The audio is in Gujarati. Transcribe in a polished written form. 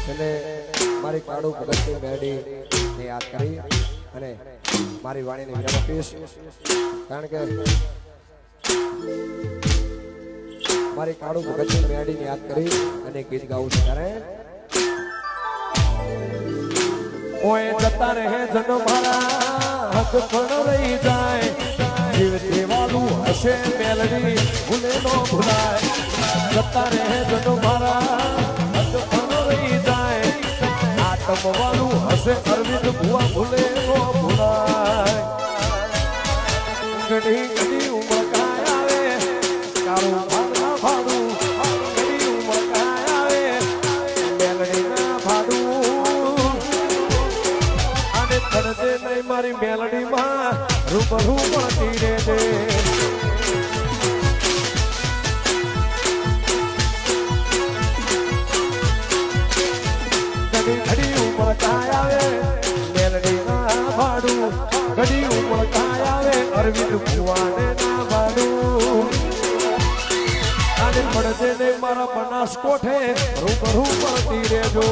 એટલે મારી કાળુ ભગતની મેરડી ને યાદ કરી અને મારી વાણીને વિરામ આપીશ કારણ કે મારી કાળુ ભગતની મેરડીને યાદ કરી અને ગીત ગાવું છે ત્યારે ઓય જતા રહે જનો મારા હક પણ રહી જાય જીવ દેવાલું હશે મેલડી ભૂલે નો ભૂલાય જતા રહે જનો મારા હક પણ રહી જાય આતમવાલું હશે અરવિંદ ભુવા ભૂલે નો ભૂલાય ઘડી ઘડી ઉમકાય આવે કાળું ભાગના ભાડું ઘડી ઉમકાય આવે મેલડીના ભાડું પડદે નહીં મારી મેલડીમાં રૂબરૂ પડતી રે દે ઘડી ઘડી ઉમળકાય આવે મેલડીના ભાડું ઘડી ઉમળકાય આવે અરવિંદ ભુવાને ના ભાડું અને પડદે નહીં મારા બનાસકોઠે રૂબરૂ પડતી રેજો